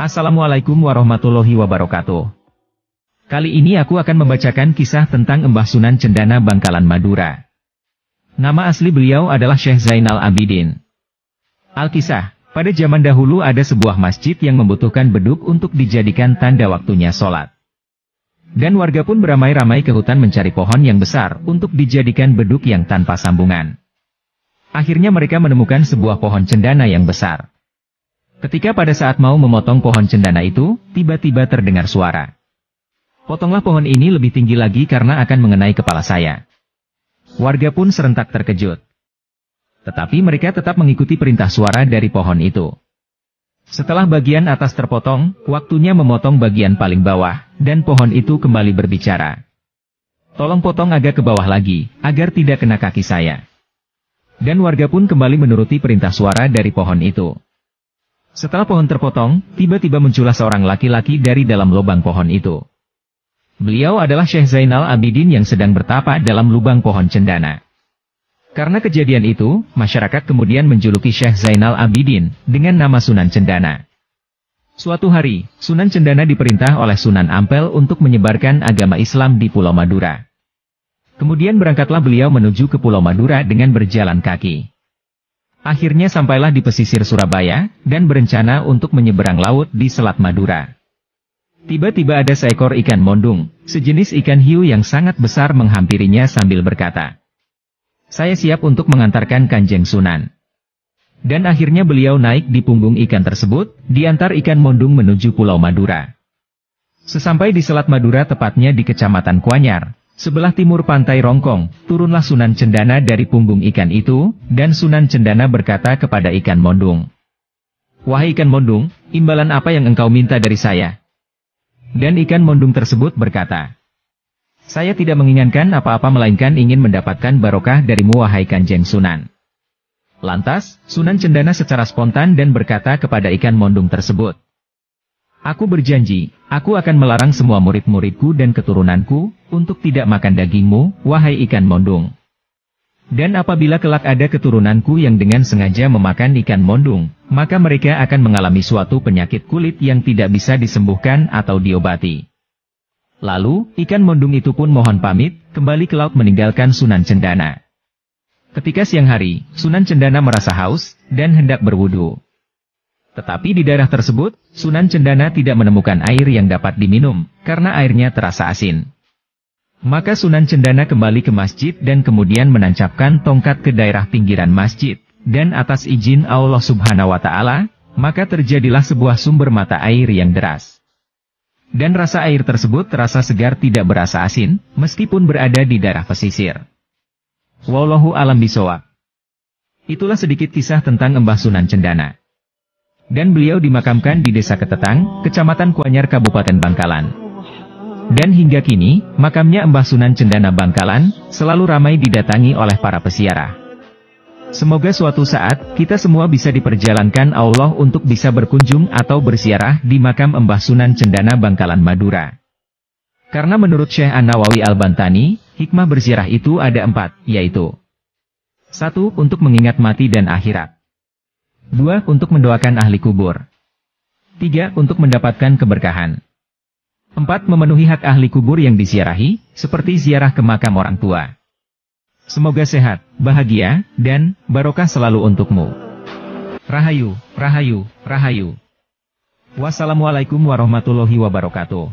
Assalamualaikum warahmatullahi wabarakatuh. Kali ini aku akan membacakan kisah tentang Mbah Sunan Cendana Bangkalan Madura. Nama asli beliau adalah Syekh Zainal Abidin. Alkisah, pada zaman dahulu ada sebuah masjid yang membutuhkan beduk untuk dijadikan tanda waktunya sholat. Dan warga pun beramai-ramai ke hutan mencari pohon yang besar untuk dijadikan beduk yang tanpa sambungan. Akhirnya mereka menemukan sebuah pohon cendana yang besar. Ketika pada saat mau memotong pohon cendana itu, tiba-tiba terdengar suara. Potonglah pohon ini lebih tinggi lagi karena akan mengenai kepala saya. Warga pun serentak terkejut. Tetapi mereka tetap mengikuti perintah suara dari pohon itu. Setelah bagian atas terpotong, waktunya memotong bagian paling bawah, dan pohon itu kembali berbicara. Tolong potong agak ke bawah lagi, agar tidak kena kaki saya. Dan warga pun kembali menuruti perintah suara dari pohon itu. Setelah pohon terpotong, tiba-tiba muncullah seorang laki-laki dari dalam lubang pohon itu. Beliau adalah Syekh Zainal Abidin yang sedang bertapa dalam lubang pohon cendana. Karena kejadian itu, masyarakat kemudian menjuluki Syekh Zainal Abidin dengan nama Sunan Cendana. Suatu hari, Sunan Cendana diperintah oleh Sunan Ampel untuk menyebarkan agama Islam di Pulau Madura. Kemudian berangkatlah beliau menuju ke Pulau Madura dengan berjalan kaki. Akhirnya sampailah di pesisir Surabaya, dan berencana untuk menyeberang laut di Selat Madura. Tiba-tiba ada seekor ikan mondung, sejenis ikan hiu yang sangat besar menghampirinya sambil berkata, "Saya siap untuk mengantarkan Kanjeng Sunan." Dan akhirnya beliau naik di punggung ikan tersebut, diantar ikan mondung menuju Pulau Madura. Sesampai di Selat Madura tepatnya di Kecamatan Kuanyar, sebelah timur pantai Rongkong, turunlah Sunan Cendana dari punggung ikan itu, dan Sunan Cendana berkata kepada ikan mondung, "Wahai ikan mondung, imbalan apa yang engkau minta dari saya?" Dan ikan mondung tersebut berkata, "Saya tidak menginginkan apa-apa melainkan ingin mendapatkan barokah darimu wahai Kanjeng Sunan." Lantas, Sunan Cendana secara spontan dan berkata kepada ikan mondung tersebut, "Aku berjanji, aku akan melarang semua murid-muridku dan keturunanku, untuk tidak makan dagingmu, wahai ikan mondung. Dan apabila kelak ada keturunanku yang dengan sengaja memakan ikan mondung, maka mereka akan mengalami suatu penyakit kulit yang tidak bisa disembuhkan atau diobati." Lalu, ikan mondung itu pun mohon pamit, kembali ke laut meninggalkan Sunan Cendana. Ketika siang hari, Sunan Cendana merasa haus, dan hendak berwudu. Tetapi di daerah tersebut, Sunan Cendana tidak menemukan air yang dapat diminum, karena airnya terasa asin. Maka Sunan Cendana kembali ke masjid dan kemudian menancapkan tongkat ke daerah pinggiran masjid, dan atas izin Allah Subhanahu wa Ta'ala, maka terjadilah sebuah sumber mata air yang deras. Dan rasa air tersebut terasa segar tidak berasa asin, meskipun berada di daerah pesisir. Wallahu a'lam bishawab. Itulah sedikit kisah tentang Mbah Sunan Cendana. Dan beliau dimakamkan di Desa Ketetang, Kecamatan Kuanyar, Kabupaten Bangkalan. Dan hingga kini, makamnya Mbah Sunan Cendana Bangkalan, selalu ramai didatangi oleh para peziarah. Semoga suatu saat, kita semua bisa diperjalankan Allah untuk bisa berkunjung atau berziarah di makam Mbah Sunan Cendana Bangkalan Madura. Karena menurut Syekh An-Nawawi Al-Bantani, hikmah berziarah itu ada 4, yaitu 1. Untuk mengingat mati dan akhirat. 2. Untuk mendoakan ahli kubur. 3. Untuk mendapatkan keberkahan. 4. Memenuhi hak ahli kubur yang diziarahi, seperti ziarah ke makam orang tua. Semoga sehat, bahagia, dan barokah selalu untukmu. Rahayu, rahayu, rahayu. Wassalamualaikum warahmatullahi wabarakatuh.